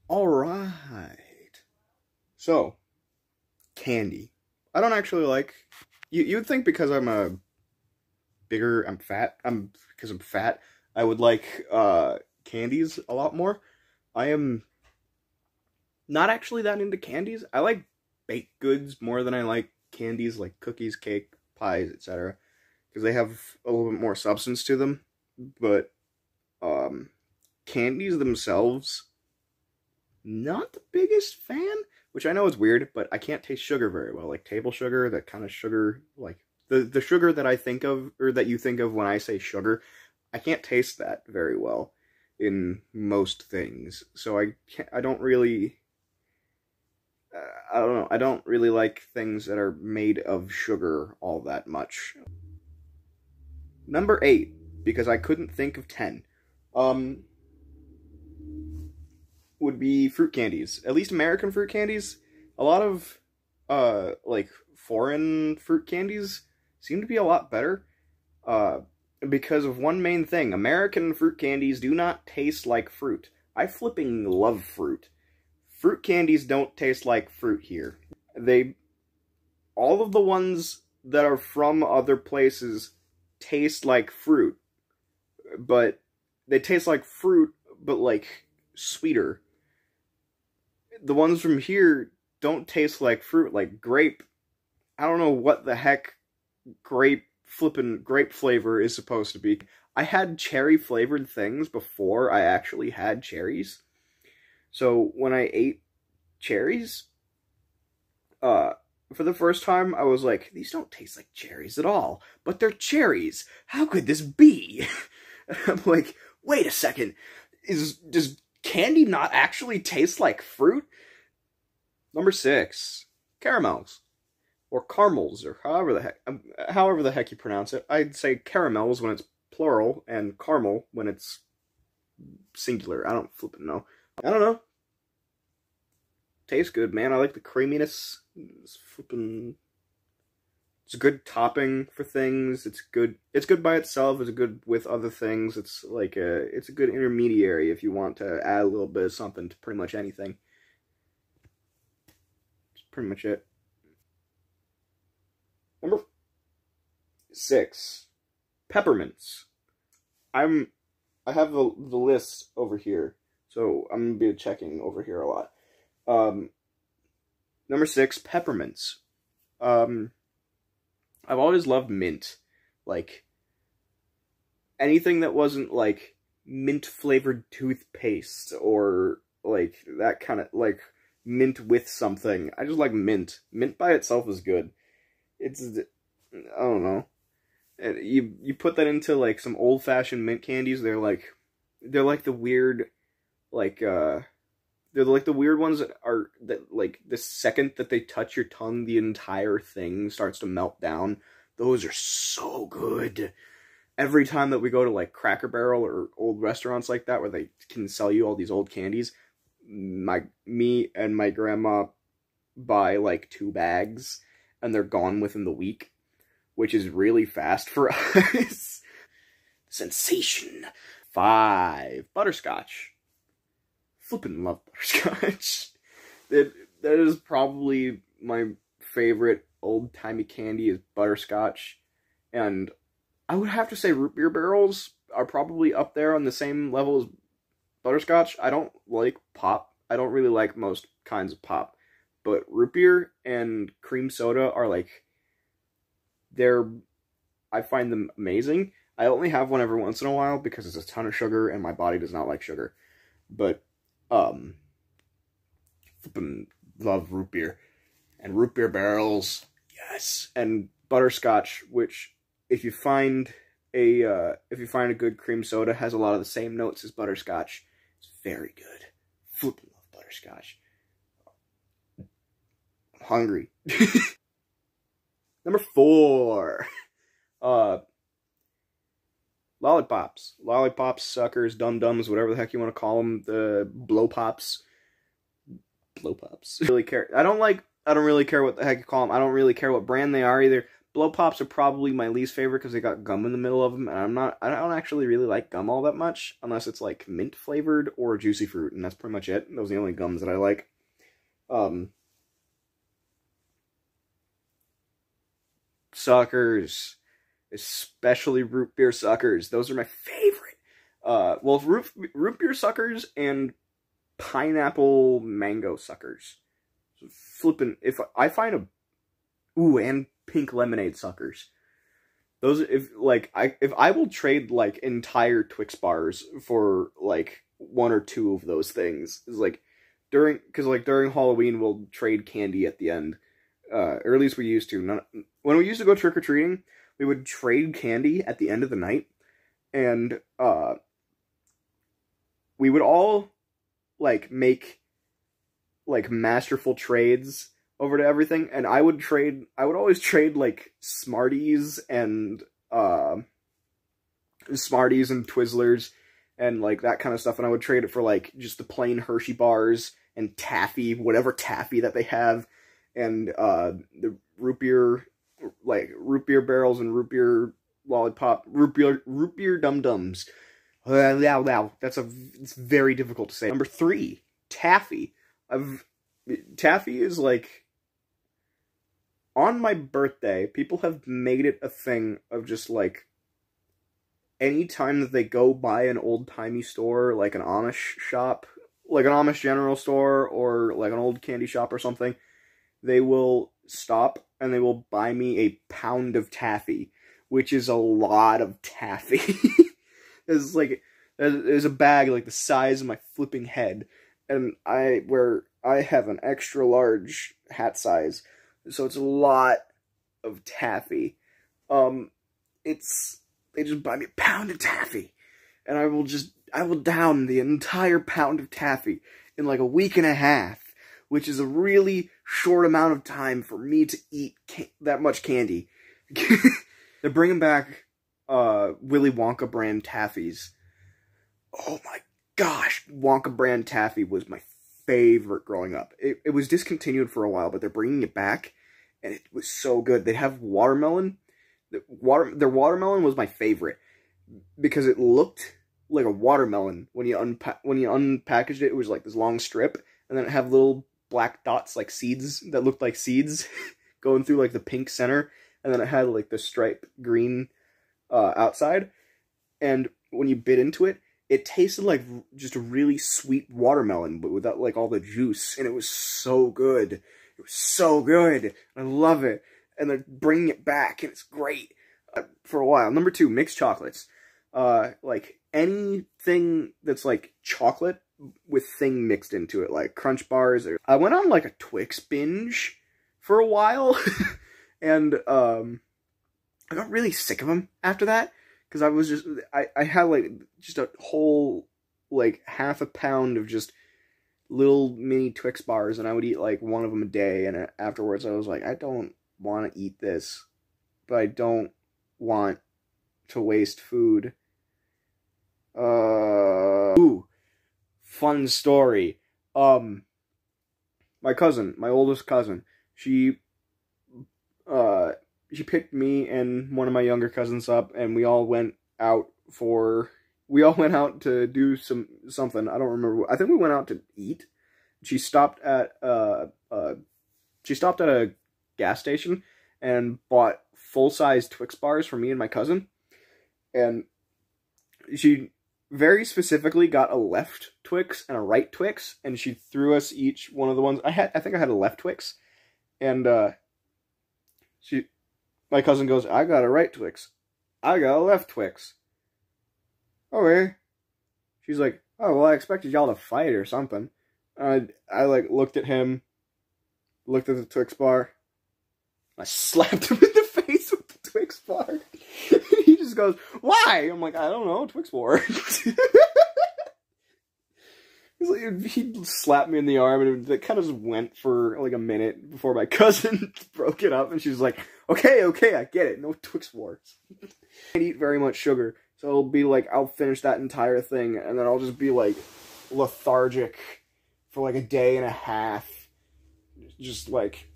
Alright. So, candy. I don't actually like... You'd think because I'm fat, I would like, candies a lot more. I am not actually that into candies. I like baked goods more than I like candies, like cookies, cake, pies, etc. Because they have a little bit more substance to them. But, candies themselves, not the biggest fan. Which I know is weird, but I can't taste sugar very well. Like table sugar, that kind of sugar, like the sugar that I think of, or that you think of when I say sugar, I can't taste that very well in most things. So I don't really, I don't know, I don't really like things that are made of sugar all that much. Number 8, because I couldn't think of 10, would be fruit candies. At least American fruit candies. A lot of, like, foreign fruit candies seem to be a lot better, because of one main thing. American fruit candies do not taste like fruit. I flipping love fruit. Fruit candies don't taste like fruit here. All of the ones that are from other places taste like fruit, but they taste like fruit, but, like, sweeter. The ones from here don't taste like fruit, like grape. I don't know what the heck grape flavor is supposed to be. I had cherry flavored things before I actually had cherries. So when I ate cherries, for the first time, I was like, these don't taste like cherries at all, but they're cherries. How could this be? I'm like, wait a second. Does candy not actually taste like fruit? Number 6, caramels, or caramels, or however the heck you pronounce it. I'd say caramels when it's plural, and caramel when it's singular. I don't flippin' know. I don't know. Tastes good, man. I like the creaminess. It's a good topping for things. It's good. It's good by itself. It's good with other things. It's like it's a good intermediary if you want to add a little bit of something to pretty much anything. That's pretty much it. Number 6, peppermints. I have the list over here, so I'm gonna be checking over here a lot. Number 6, peppermints. I've always loved mint. Like, anything that wasn't, like, mint-flavored toothpaste, or, like, that kind of, like, mint with something. I just like mint. Mint by itself is good. It's, I don't know. You put that into, like, some old-fashioned mint candies, they're like the weird, like, they're like the weird ones that like, the second that they touch your tongue, the entire thing starts to melt down. Those are so good. Every time that we go to, like, Cracker Barrel or old restaurants like that where they can sell you all these old candies, me and my grandma buy, like, 2 bags, and they're gone within the week, which is really fast for us. Sensation. 5, butterscotch. Flippin' love butterscotch. That is probably my favorite old-timey candy is butterscotch. And I would have to say root beer barrels are probably up there on the same level as butterscotch. I don't like pop. I don't really like most kinds of pop. But root beer and cream soda are like, I find them amazing. I only have one every once in a while because it's a ton of sugar and my body does not like sugar. But, flippin' love root beer. And root beer barrels, yes. And butterscotch, which, if you find a good cream soda, has a lot of the same notes as butterscotch. It's very good. Flippin' love butterscotch. I'm hungry. Number 4. Lollipops. Lollipops, suckers, dum-dums, whatever the heck you want to call them. The blow-pops. Blow-pops. I don't really care what the heck you call them. I don't really care what brand they are either. Blow Pops are probably my least favorite because they got gum in the middle of them, and I don't actually really like gum all that much, unless it's like mint flavored or juicy fruit, and that's pretty much it. Those are the only gums that I like. Suckers, especially root beer suckers. Those are my favorite. Well, root beer suckers and pineapple mango suckers. So flipping, if I find and pink lemonade suckers. Those, if I will trade like entire Twix bars for like one or two of those things. It's like during Halloween we'll trade candy at the end. Or at least we used to. When we used to go trick-or-treating, we would trade candy at the end of the night. And we would all like make like masterful trades over to everything, and I would always trade like Smarties and Twizzlers and like that kind of stuff, and I would trade it for like just the plain Hershey bars and Taffy, whatever Taffy that they have, and the root beer barrels and root beer lollipop, root beer dum-dums. Wow, it's very difficult to say. Number 3, Taffy. Taffy is like, on my birthday, people have made it a thing of just like, anytime that they go by an old-timey store, like an Amish shop, like an Amish general store, or like an old candy shop or something, they will stop and they will buy me a pound of taffy, which is a lot of taffy. It's like, there's a bag like the size of my flipping head, and I have an extra large hat size, so it's a lot of taffy. They just buy me a pound of taffy, and I will down the entire pound of taffy in like a week and a half, which is a really short amount of time for me to eat that much candy. They're bringing back Willy Wonka brand taffies. Oh my gosh, Wonka brand taffy was my favorite growing up. It was discontinued for a while, but they're bringing it back, and it was so good. They have watermelon. Their watermelon was my favorite because it looked like a watermelon when you unpackaged it. It was like this long strip, and then it had little black dots like seeds that looked like seeds going through like the pink center, and then it had like the stripe green outside. And when you bit into it, it tasted like just a really sweet watermelon, but without like all the juice, and it was so good. It was so good. I love it. And they're bringing it back, and it's great for a while. Number 2, mixed chocolates. Like anything that's like chocolate with thing mixed into it, like Crunch Bars. I went on like a Twix binge for a while, and I got really sick of them after that, because I had like just a whole like half a pound of just little mini Twix bars, and I would eat like one of them a day, and afterwards I was like, I don't want to eat this, but I don't want to waste food. Ooh, fun story. My oldest cousin, she picked me and one of my younger cousins up, and we all went out to do something. I don't remember. I think we went out to eat. She stopped at a gas station and bought full-size Twix bars for me and my cousin. And she very specifically got a left Twix and a right Twix, and she threw us each one of the ones. I think I had a left Twix, and my cousin goes, I got a right Twix. I got a left Twix. Okay. She's like, oh, well, I expected y'all to fight or something. I like looked at him, looked at the Twix bar. I slapped him in the face with the Twix bar. And he just goes, why? I'm like, I don't know, Twix war. He slapped me in the arm, and it kind of just went for like a minute before my cousin broke it up, and she's like, okay, I get it, no Twix wars. I can't eat very much sugar, so it'll be like, I'll finish that entire thing, and then I'll just be like lethargic for like a day and a half. Just like,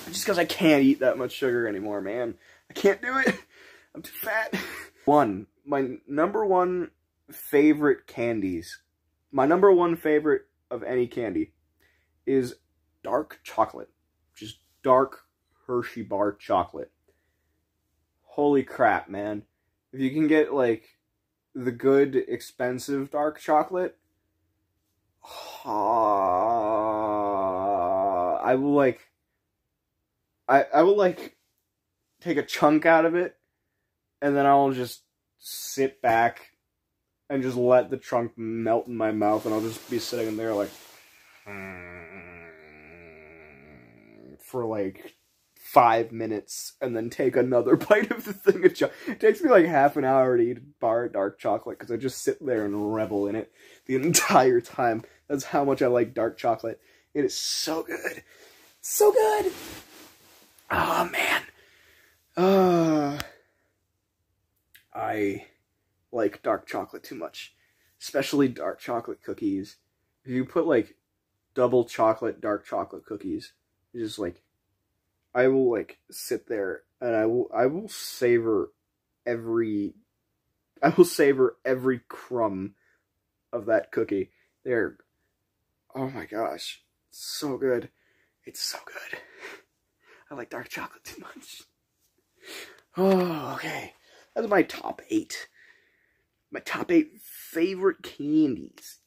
Just because I can't eat that much sugar anymore, man. I can't do it. I'm too fat. My number one favorite candies. My number one favorite of any candy is dark chocolate. Just dark Hershey bar chocolate. Holy crap, man. If you can get, like, the good, expensive dark chocolate, I will, like, I will, like, take a chunk out of it, and then I'll just sit back and just let the chunk melt in my mouth, and I'll just be sitting there, like, for, like, 5 minutes, and then take another bite of the thing of chocolate. It takes me, like, half an hour to eat a bar of dark chocolate, because I just sit there and revel in it the entire time. That's how much I like dark chocolate. It is so good. So good! Oh, man. I like dark chocolate too much. Especially dark chocolate cookies. If you put, like, double chocolate, dark chocolate cookies, it's just, like, I will, like, sit there, and I will savor every crumb of that cookie. They're, oh my gosh, so good. It's so good. I like dark chocolate too much. Oh, okay. That's my top 8. My top 8 favorite candies.